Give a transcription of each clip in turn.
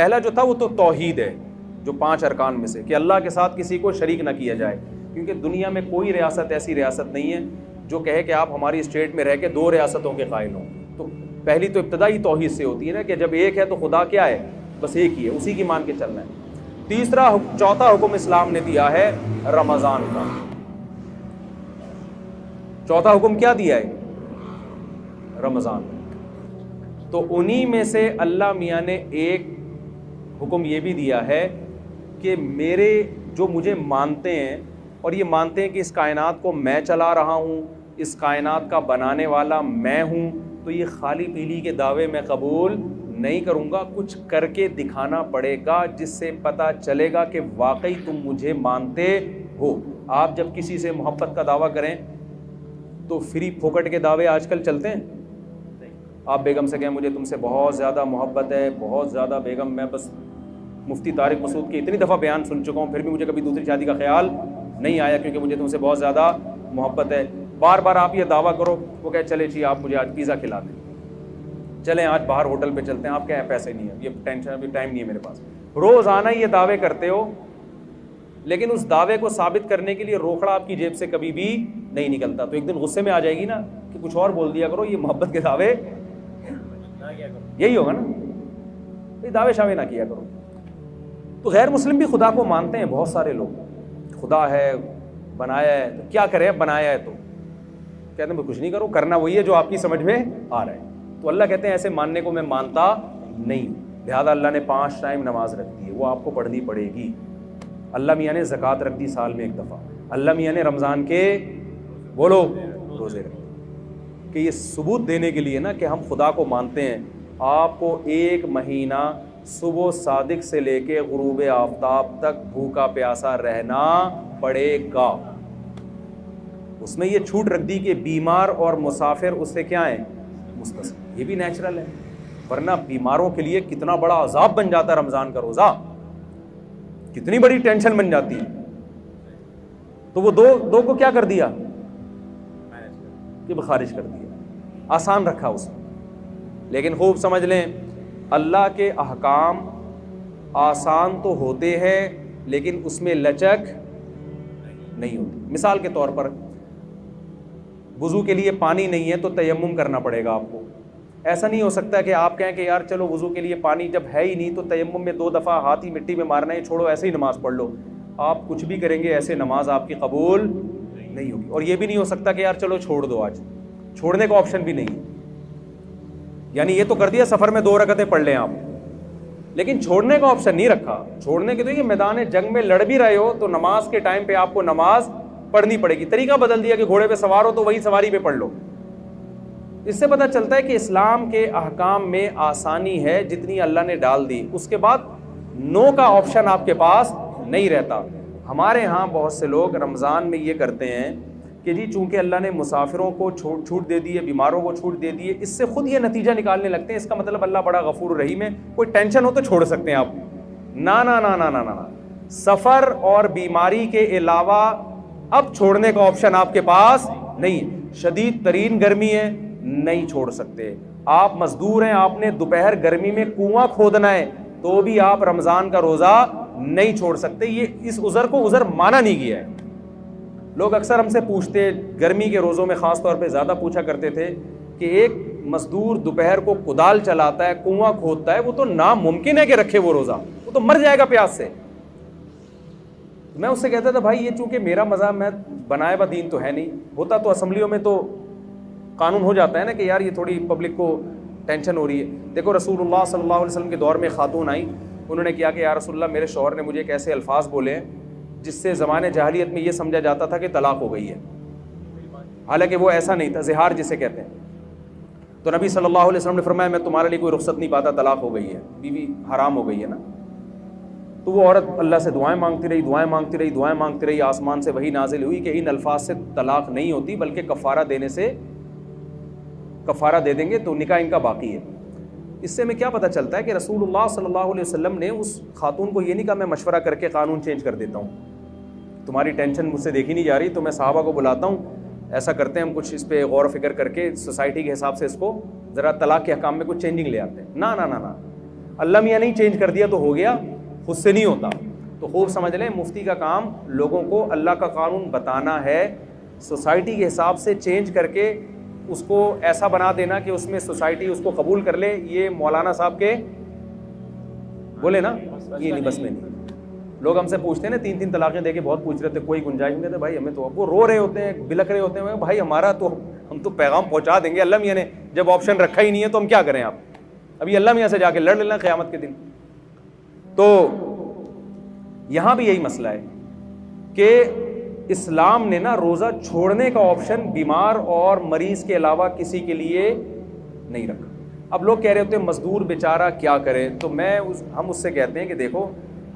پہلا جو تھا وہ تو توحید ہے، جو 5 ارکان میں سے، کہ اللہ کے ساتھ کسی کو شریک نہ کیا جائے، کیونکہ دنیا میں کوئی ریاست ایسی ریاست نہیں ہے جو کہے کہ آپ ہماری اسٹیٹ میں رہ کے 2 ریاستوں کے قائل ہوں. تو پہلی تو ابتدائی توحید سے ہوتی ہے نا، کہ جب ایک ہے تو خدا کیا ہے، بس ایک ہی ہے، اسی کی مان کے چلنا ہے. چوتھا حکم اسلام نے دیا ہے رمضان کا. چوتھا حکم کیا دیا ہے؟ رمضان. تو انہی میں سے اللہ میاں نے ایک حکم یہ بھی دیا ہے کہ میرے جو مجھے مانتے ہیں اور یہ مانتے ہیں کہ اس کائنات کو میں چلا رہا ہوں، اس کائنات کا بنانے والا میں ہوں، تو یہ خالی پیلی کے دعوے میں قبول نہیں کروں گا، کچھ کر کے دکھانا پڑے گا جس سے پتہ چلے گا کہ واقعی تم مجھے مانتے ہو. آپ جب کسی سے محبت کا دعویٰ کریں تو فری پھوکٹ کے دعوے آج کل چلتے ہیں. آپ بیگم سے کہیں مجھے تم سے بہت زیادہ محبت ہے، بہت زیادہ بیگم، میں بس مفتی طارق مسعود کے اتنی دفعہ بیان سن چکا ہوں پھر بھی مجھے کبھی دوسری شادی کا خیال نہیں آیا کیونکہ مجھے تم سے بہت زیادہ محبت ہے. بار بار آپ یہ دعویٰ کرو، وہ کہے چلے جی آپ مجھے آج پیزا کھلا دیں، چلیں آج باہر ہوٹل پہ چلتے ہیں. آپ کہیں پیسے نہیں ہیں، یہ ٹینشن، ابھی ٹائم نہیں ہے میرے پاس. روزانہ یہ دعوے کرتے ہو، لیکن اس دعوے کو ثابت کرنے کے لیے روکڑا آپ کی جیب سے کبھی بھی نہیں نکلتا. تو ایک دن غصے میں آ جائے گی نا کہ کچھ اور بول دیا کرو، یہ محبت کے دعوے یہی ہوگا نا، یہ دعوے شاوے نہ کیا کرو. تو غیر مسلم بھی خدا کو مانتے ہیں بہت سارے لوگ، خدا ہے، بنایا ہے، تو کیا کریں، بنایا ہے تو کہتے ہیں کچھ نہیں کرو، کرنا وہی ہے جو آپ کی سمجھ میں آ رہا ہے. تو اللہ کہتے ہیں ایسے ماننے کو میں مانتا نہیں. لہذا اللہ نے 5 ٹائم نماز رکھ دی ہے، وہ آپ کو پڑھنی پڑے گی. اللہ میاں نے زکوٰۃ رکھ دی سال میں 1 دفعہ. اللہ میاں نے رمضان کے بولو روزے رکھ دی، کہ یہ ثبوت دینے کے لیے نا کہ ہم خدا کو مانتے ہیں. آپ کو 1 مہینہ صبح صادق سے لے کے غروب آفتاب تک بھوکا پیاسا رہنا پڑے گا. اس میں یہ چھوٹ رکھ دی کہ بیمار اور مسافر اس سے کیا ہیں، مستثنی. یہ بھی نیچرل ہے، ورنہ بیماروں کے لیے کتنا بڑا عذاب بن جاتا ہے رمضان کا روزہ، کتنی بڑی ٹینشن بن جاتی ہے. تو وہ دو کو کیا کر دیا کہ خارج کر دیا، آسان رکھا اس میں. لیکن خوب سمجھ لیں اللہ کے احکام آسان تو ہوتے ہیں لیکن اس میں لچک نہیں ہوتی. مثال کے طور پر وضو کے لیے پانی نہیں ہے تو تیمم کرنا پڑے گا آپ کو. ایسا نہیں ہو سکتا کہ آپ کہیں کہ یار چلو وضو کے لیے پانی جب ہے ہی نہیں تو تیمم میں 2 دفعہ ہاتھ ہی مٹی میں مارنا ہے، چھوڑو ایسے ہی نماز پڑھ لو. آپ کچھ بھی کریں گے ایسے نماز آپ کی قبول نہیں ہوگی. اور یہ بھی نہیں ہو سکتا کہ یار چلو چھوڑ دو، آج چھوڑنے کا آپشن بھی نہیں ہے. یعنی یہ تو کر دیا سفر میں 2 رکعتیں پڑھ لیں آپ، لیکن چھوڑنے کا آپشن نہیں رکھا. چھوڑنے کے تو یہ میدان جنگ میں لڑ بھی رہے ہو تو نماز کے ٹائم پہ آپ کو نماز پڑھنی پڑے گی. طریقہ بدل دیا کہ گھوڑے پہ سوار ہو تو وہی سواری پہ پڑھ لو. اس سے پتہ چلتا ہے کہ اسلام کے احکام میں آسانی ہے جتنی اللہ نے ڈال دی، اس کے بعد نو کا آپشن آپ کے پاس نہیں رہتا. ہمارے ہاں بہت سے لوگ رمضان میں یہ کرتے ہیں کہ جی چونکہ اللہ نے مسافروں کو چھوٹ دے دی ہے، بیماروں کو چھوٹ دے دی ہے، اس سے خود یہ نتیجہ نکالنے لگتے ہیں اس کا مطلب اللہ بڑا غفور رحیم ہے، کوئی ٹینشن ہو تو چھوڑ سکتے ہیں آپ. نا نا نا نا نا نا، سفر اور بیماری کے علاوہ اب چھوڑنے کا آپشن آپ کے پاس نہیں ہے. شدید ترین گرمی ہے، نہیں چھوڑ سکتے. آپ مزدور ہیں، آپ نے دوپہر گرمی میں کنواں کھودنا ہے تو بھی آپ رمضان کا روزہ نہیں چھوڑ سکتے. یہ اس عذر کو عذر مانا نہیں گیا ہے. لوگ اکثر ہم سے پوچھتے، گرمی کے روزوں میں خاص طور پہ زیادہ پوچھا کرتے تھے کہ ایک مزدور دوپہر کو کدال چلاتا ہے، کنواں کھودتا ہے، وہ تو ناممکن ہے کہ رکھے وہ روزہ، وہ تو مر جائے گا پیاس سے. میں اس سے کہتا تھا بھائی یہ چونکہ میرا مذہب میں بنائے با دین تو ہے نہیں، ہوتا تو اسمبلیوں میں تو قانون ہو جاتا ہے نا کہ یار یہ تھوڑی پبلک کو ٹینشن ہو رہی ہے. دیکھو رسول اللہ صلی اللہ علیہ وسلم کے دور میں خاتون آئیں، انہوں نے کیا کہ یا رسول اللہ میرے شوہر نے مجھے ایک ایسے الفاظ بولے ہیں جس سے زمانے جاہلیت میں یہ سمجھا جاتا تھا کہ طلاق ہو گئی ہے، حالانکہ وہ ایسا نہیں تھا، زہار جسے کہتے ہیں. تو نبی صلی اللہ علیہ وسلم نے فرمایا میں تمہارے لیے کوئی رخصت نہیں پاتا، طلاق ہو گئی ہے، بیوی حرام ہو گئی ہے نا. تو وہ عورت اللہ سے دعائیں مانگتی رہی، دعائیں مانگتی رہی، دعائیں مانگتی رہی. آسمان سے وحی نازل ہوئی کہ ان الفاظ سے طلاق نہیں ہوتی بلکہ کفارہ دینے سے کفارہ دے دیں گے تو نکاح ان کا باقی ہے. اس سے ہمیں کیا پتہ چلتا ہے کہ رسول اللہ صلی اللہ علیہ وسلم نے اس خاتون کو یہ نہیں کہا میں مشورہ کر کے قانون چینج کر دیتا ہوں، تمہاری ٹینشن مجھ سے دیکھی نہیں جا رہی تو میں صحابہ کو بلاتا ہوں، ایسا کرتے ہیں ہم کچھ اس پہ غور و فکر کر کے سوسائٹی کے حساب سے اس کو ذرا طلاق کے احکام میں کچھ چینجنگ لے آتے ہیں. نا نا نا نا، اللہ میاں نہیں چینج کر دیا تو ہو گیا، خود سے نہیں ہوتا. تو خوب سمجھ لیں مفتی کا کام لوگوں کو اللہ کا قانون بتانا ہے، سوسائٹی کے حساب سے چینج کر کے اس کو ایسا بنا دینا کہ اس میں سوسائٹی اس کو قبول کر لے. یہ مولانا صاحب کے بولے نا یہ نہیں، بس میں نہیں. لوگ ہم سے پوچھتے ہیں نا 3 طلاقیں دے کے بہت پوچھ رہے تھے، کوئی گنجائش نہیں. کہتے بھائی ہمیں تو، وہ رو رہے ہوتے ہیں، بلک رہے ہوتے ہیں، بھائی ہمارا تو ہم تو پیغام پہنچا دیں گے، اللہ میاں نے جب آپشن رکھا ہی نہیں ہے تو ہم کیا کریں. آپ ابھی اللہ میاں سے جا کے لڑ لینا قیامت کے دن. تو یہاں بھی یہی مسئلہ ہے کہ اسلام نے نا روزہ چھوڑنے کا آپشن بیمار اور مریض کے علاوہ کسی کے لیے نہیں رکھا. اب لوگ کہہ رہے ہوتے ہیں مزدور بیچارہ کیا کرے، تو ہم اس سے کہتے ہیں کہ دیکھو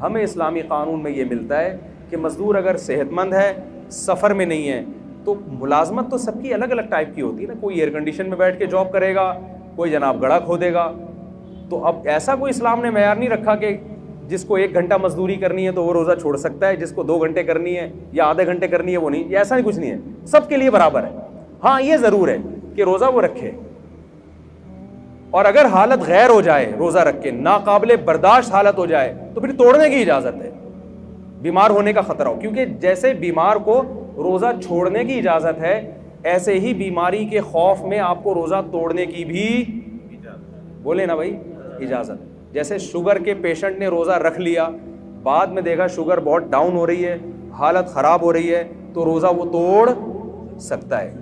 ہمیں اسلامی قانون میں یہ ملتا ہے کہ مزدور اگر صحت مند ہے، سفر میں نہیں ہے، تو ملازمت تو سب کی الگ الگ ٹائپ کی ہوتی ہے نا. کوئی ایئر کنڈیشن میں بیٹھ کے جاب کرے گا، کوئی جناب گڑھا کھودے گا. تو اب ایسا کوئی اسلام نے معیار نہیں رکھا کہ جس کو 1 گھنٹہ مزدوری کرنی ہے تو وہ روزہ چھوڑ سکتا ہے، جس کو 2 گھنٹے کرنی ہے یا آدھے گھنٹے کرنی ہے وہ نہیں. یہ ایسا نہیں، کچھ نہیں ہے، سب کے لیے برابر ہے. ہاں یہ ضرور ہے کہ روزہ وہ رکھے، اور اگر حالت غیر ہو جائے روزہ رکھ کے، ناقابل برداشت حالت ہو جائے تو پھر توڑنے کی اجازت ہے. بیمار ہونے کا خطرہ ہو، کیونکہ جیسے بیمار کو روزہ چھوڑنے کی اجازت ہے، ایسے ہی بیماری کے خوف میں آپ کو روزہ توڑنے کی بھی بولے نا بھائی اجازت. جیسے شوگر کے پیشنٹ نے روزہ رکھ لیا، بعد میں دیکھا شوگر بہت ڈاؤن ہو رہی ہے، حالت خراب ہو رہی ہے، تو روزہ وہ توڑ سکتا ہے.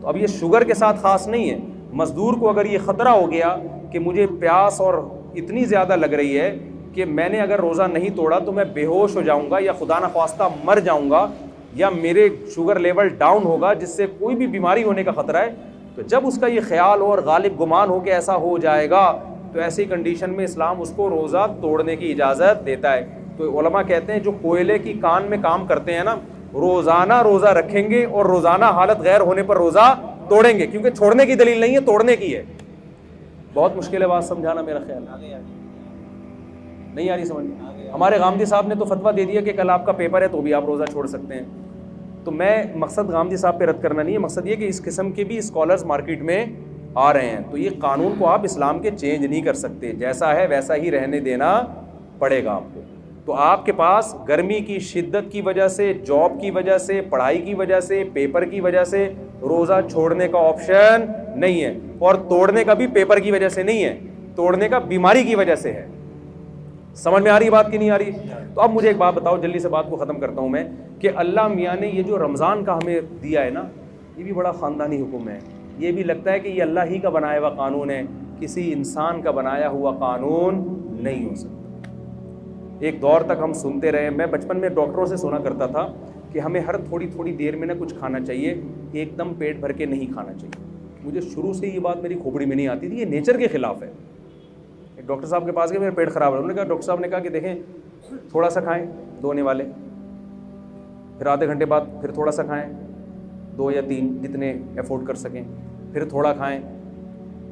تو اب یہ شوگر کے ساتھ خاص نہیں ہے. مزدور کو اگر یہ خطرہ ہو گیا کہ مجھے پیاس اور اتنی زیادہ لگ رہی ہے کہ میں نے اگر روزہ نہیں توڑا تو میں بے ہوش ہو جاؤں گا یا خدا نخواستہ مر جاؤں گا یا میرے شوگر لیول ڈاؤن ہوگا جس سے کوئی بھی بیماری ہونے کا خطرہ ہے، تو جب اس کا یہ خیال اور غالب گمان ہو کہ ایسا ہو جائے گا تو ایسی کنڈیشن میں اسلام اس کو روزہ توڑنے کی اجازت دیتا ہے. تو علماء کہتے ہیں جو کوئلے کی کان میں کام کرتے ہیں نا، روزانہ روزہ رکھیں گے اور روزانہ حالت غیر ہونے پر روزہ توڑیں گے، کیونکہ چھوڑنے کی دلیل نہیں ہے، توڑنے کی ہے. بہت مشکل ہے بات سمجھانا، میرا خیال نہیں آ رہی سمجھ. ہمارے غامدی صاحب نے تو فتویٰ دے دیا کہ کل آپ کا پیپر ہے تو بھی آپ روزہ چھوڑ سکتے ہیں. تو میں مقصد غامدی صاحب پہ رد کرنا نہیں ہے، مقصد یہ کہ اس قسم کے بھی اسکالرز مارکیٹ میں آ رہے ہیں. تو یہ قانون کو آپ اسلام کے چینج نہیں کر سکتے، جیسا ہے ویسا ہی رہنے دینا پڑے گا آپ کو. تو آپ کے پاس گرمی کی شدت کی وجہ سے، جاب کی وجہ سے، پڑھائی کی وجہ سے، پیپر کی وجہ سے روزہ چھوڑنے کا آپشن نہیں ہے، اور توڑنے کا بھی پیپر کی وجہ سے نہیں ہے، توڑنے کا بیماری کی وجہ سے ہے. سمجھ میں آ رہی بات کی نہیں آ رہی؟ تو اب مجھے ایک بات بتاؤ، جلدی سے بات کو ختم کرتا ہوں میں، کہ اللہ میاں نے یہ جو رمضان کا ہمیں دیا ہے نا، یہ بھی بڑا خاندانی حکم ہے. یہ بھی لگتا ہے کہ یہ اللہ ہی کا بنایا ہوا قانون ہے، کسی انسان کا بنایا ہوا قانون نہیں ہو سکتا. ایک دور تک ہم سنتے رہے، میں بچپن میں ڈاکٹروں سے سنا کرتا تھا کہ ہمیں ہر تھوڑی دیر میں نہ کچھ کھانا چاہیے، ایک دم پیٹ بھر کے نہیں کھانا چاہیے. مجھے شروع سے یہ بات میری کھوپڑی میں نہیں آتی تھی، یہ نیچر کے خلاف ہے. ایک ڈاکٹر صاحب کے پاس گئے، میرا پیٹ خراب ہے. انہوں نے کہا، ڈاکٹر صاحب نے کہا کہ دیکھیں تھوڑا سا کھائیں 2 ہونے والے، پھر آدھے گھنٹے بعد پھر تھوڑا سا کھائیں 2 یا 3 جتنے افورڈ کر سکیں، پھر تھوڑا کھائیں.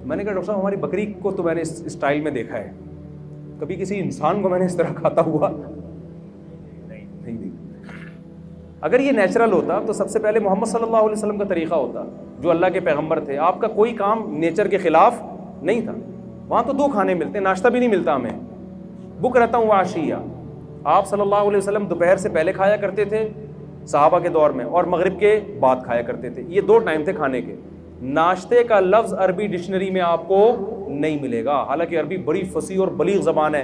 میں نے کہا ڈاکٹر صاحب ہماری بکری کو تو میں نے اس اسٹائل میں دیکھا ہے، کبھی کسی انسان کو میں نے اس طرح کھاتا ہوا نہیں. اگر یہ نیچرل ہوتا تو سب سے پہلے محمد صلی اللہ علیہ وسلم کا طریقہ ہوتا، جو اللہ کے پیغمبر تھے. آپ کا کوئی کام نیچر کے خلاف نہیں تھا. وہاں تو 2 کھانے ملتے، ناشتہ بھی نہیں ملتا ہمیں. بکرۃ و عشیہ، آپ صلی اللہ علیہ وسلم دوپہر سے پہلے کھایا کرتے تھے صحابہ کے دور میں، اور مغرب کے بعد کھایا کرتے تھے. یہ 2 ٹائم تھے کھانے کے. ناشتے کا لفظ عربی ڈکشنری میں آپ کو نہیں ملے گا، حالانکہ عربی بڑی فصیح اور بلیغ زبان ہے.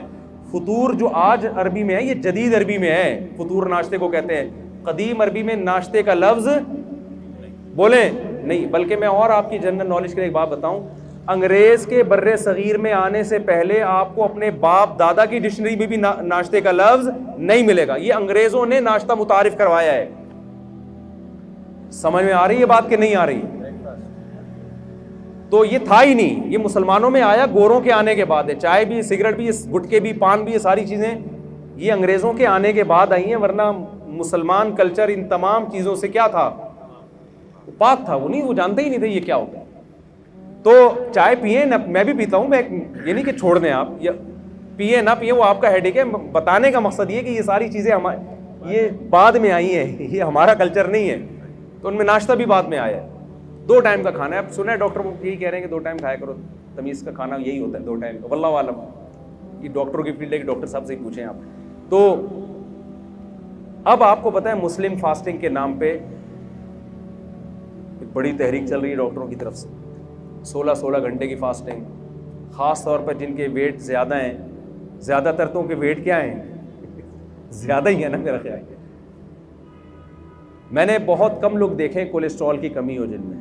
فطور جو آج عربی میں ہے یہ جدید عربی میں ہے، فطور ناشتے کو کہتے ہیں. قدیم عربی میں ناشتے کا لفظ بولیں نہیں. بلکہ میں اور آپ کی جنرل نالج کے لیے ایک بات بتاؤں، انگریز کے بر صغیر میں آنے سے پہلے آپ کو اپنے باپ دادا کی ڈکشنری میں بھی ناشتے کا لفظ نہیں ملے گا. یہ انگریزوں نے ناشتہ متعارف کروایا ہے. سمجھ میں آ رہی ہے بات کہ نہیں آ رہی؟ تو یہ تھا ہی نہیں، یہ مسلمانوں میں آیا گوروں کے آنے کے بعد ہے. چائے بھی، سگریٹ بھی، گٹکے بھی، پان بھی، یہ ساری چیزیں یہ انگریزوں کے آنے کے بعد آئی ہیں. ورنہ مسلمان کلچر ان تمام چیزوں سے کیا تھا؟ پاک تھا. وہ جانتے ہی نہیں تھے یہ کیا ہوتا ہے. تو چائے پئیں نہ، میں بھی پیتا ہوں، میں یہ نہیں کہ چھوڑ دیں آپ، پئیں نہ پئیں وہ آپ کا ہیڈیک ہے. بتانے کا مقصد یہ کہ یہ ساری چیزیں یہ بعد میں آئی ہیں، یہ ہمارا کلچر نہیں ہے. تو ان میں ناشتہ بھی بعد میں آیا ہے. 2 ٹائم کا کھانا ہے. اب سنا ہے ڈاکٹر یہی کہہ رہے ہیں کہ 2 ٹائم کھایا کرو، تمیز کا کھانا یہی ہوتا ہے 2 ٹائم کا، واللہ عالم. یہ ڈاکٹروں کی فیلڈ ہے کہ ڈاکٹر صاحب سے ہی پوچھیں آپ. تو اب آپ کو پتہ ہے مسلم فاسٹنگ کے نام پہ ایک بڑی تحریک چل رہی ہے ڈاکٹروں کی طرف سے. 16 گھنٹے کی فاسٹنگ, خاص طور پر جن کے ویٹ زیادہ ہیں, زیادہ تر تو کے ویٹ کیا ہیں, زیادہ ہی ہے نا میرا خیال ہے. میں نے بہت کم لوگ دیکھیں کولیسٹرول کی کمی ہو جن میں,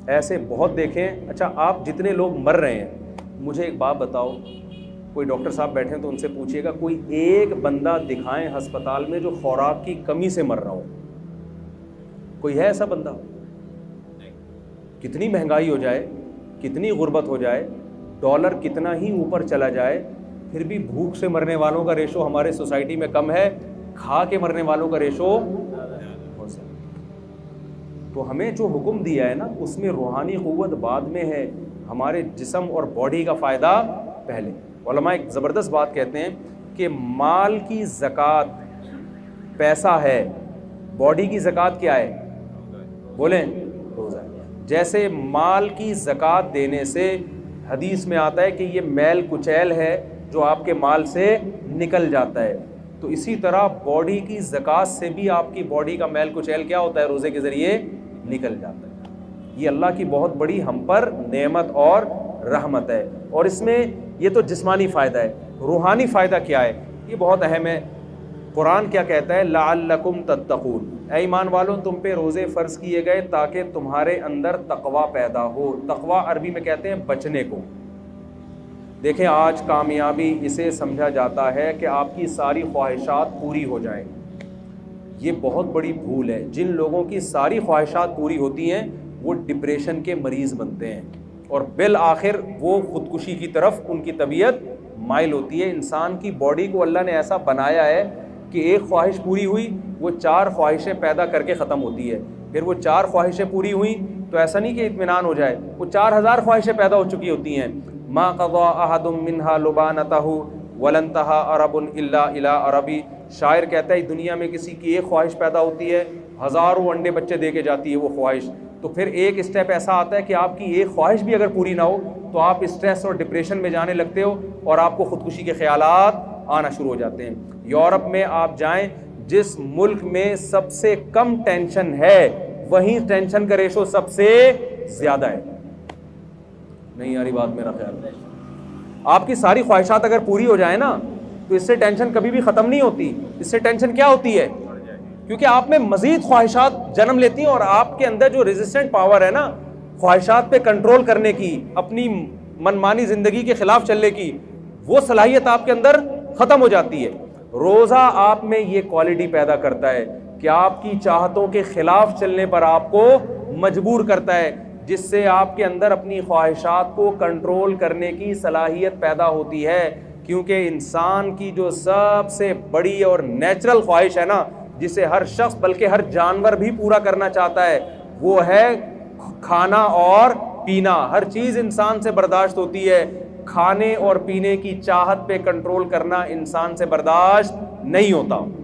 ایسے بہت دیکھیں. اچھا آپ جتنے لوگ مر رہے ہیں, مجھے ایک بات بتاؤ, کوئی ڈاکٹر صاحب بیٹھے ہیں تو ان سے پوچھیے گا کوئی ایک بندہ دکھائیں ہسپتال میں جو خوراک کی کمی سے مر رہا ہو. کوئی ہے ایسا بندہ؟ کتنی مہنگائی ہو جائے, کتنی غربت ہو جائے, ڈالر کتنا ہی اوپر چلا جائے, پھر بھی بھوک سے مرنے والوں کا ریشو ہمارے سوسائٹی میں کم ہے, کھا کے مرنے والوں کا ریشو بہت زیادہ. تو ہمیں جو حکم دیا ہے نا اس میں روحانی قوت بعد میں ہے, ہمارے جسم اور باڈی کا فائدہ پہلے. علماء ایک زبردست بات کہتے ہیں کہ مال کی زکوٰۃ پیسہ ہے, باڈی کی زکوٰۃ کیا ہے؟ بولیں روزہ. جیسے مال کی زکوٰۃ دینے سے حدیث میں آتا ہے کہ یہ میل کچیل ہے جو آپ کے مال سے نکل جاتا ہے, تو اسی طرح باڈی کی زکوٰۃ سے بھی آپ کی باڈی کا میل کچیل کیا ہوتا ہے؟ روزے کے ذریعے نکل جاتا ہے. یہ اللہ کی بہت بڑی ہم پر نعمت اور رحمت ہے. اور اس میں یہ تو جسمانی فائدہ ہے, روحانی فائدہ کیا ہے یہ بہت اہم ہے. قرآن کیا کہتا ہے؟ لعلکم تتقون, اے ایمان والوں تم پہ روزے فرض کیے گئے تاکہ تمہارے اندر تقوی پیدا ہو. تقوی عربی میں کہتے ہیں بچنے کو. دیکھیں آج کامیابی اسے سمجھا جاتا ہے کہ آپ کی ساری خواہشات پوری ہو جائیں. یہ بہت بڑی بھول ہے. جن لوگوں کی ساری خواہشات پوری ہوتی ہیں وہ ڈپریشن کے مریض بنتے ہیں اور بالآخر وہ خودکشی کی طرف ان کی طبیعت مائل ہوتی ہے. انسان کی باڈی کو اللہ نے ایسا بنایا ہے کہ ایک خواہش پوری ہوئی وہ 4 خواہشیں پیدا کر کے ختم ہوتی ہے. پھر وہ 4 خواہشیں پوری ہوئیں تو ایسا نہیں کہ اطمینان ہو جائے, وہ 4000 خواہشیں پیدا ہو چکی ہوتی ہیں. ما قضى احد منها لبانته ولن انتهى عرب الا الى عربی. شاعر کہتا ہے دنیا میں کسی کی ایک خواہش پیدا ہوتی ہے, ہزاروں انڈے بچے دے کے جاتی ہے وہ خواہش. تو پھر ایک اسٹیپ ایسا آتا ہے کہ آپ کی ایک خواہش بھی اگر پوری نہ ہو تو آپ اسٹریس اور ڈپریشن میں جانے لگتے ہو اور آپ کو خودکشی کے خیالات آنا شروع ہو جاتے ہیں. یورپ میں آپ جائیں, جس ملک میں سب سے کم ٹینشن ہے وہیں ٹینشن کا ریشو سب سے زیادہ ہے. نہیں یاری بات میرا خیال ہے. آپ کی ساری خواہشات اگر پوری ہو جائیں نا تو اس سے ٹینشن کبھی بھی ختم نہیں ہوتی. اس سے ٹینشن کیا ہوتی ہے؟ کیونکہ آپ میں مزید خواہشات جنم لیتی ہیں اور آپ کے اندر جو ریزسٹنٹ پاور ہے نا خواہشات پہ کنٹرول کرنے کی, اپنی منمانی زندگی کے خلاف چلنے کی, وہ صلاحیت آپ کے اندر ختم ہو جاتی ہے. روزہ آپ میں یہ کوالٹی پیدا کرتا ہے کہ آپ کی چاہتوں کے خلاف چلنے پر آپ کو مجبور کرتا ہے, جس سے آپ کے اندر اپنی خواہشات کو کنٹرول کرنے کی صلاحیت پیدا ہوتی ہے. کیونکہ انسان کی جو سب سے بڑی اور نیچرل خواہش ہے نا, جسے ہر شخص بلکہ ہر جانور بھی پورا کرنا چاہتا ہے, وہ ہے کھانا اور پینا. ہر چیز انسان سے برداشت ہوتی ہے, کھانے اور پینے کی چاہت پہ کنٹرول کرنا انسان سے برداشت نہیں ہوتا.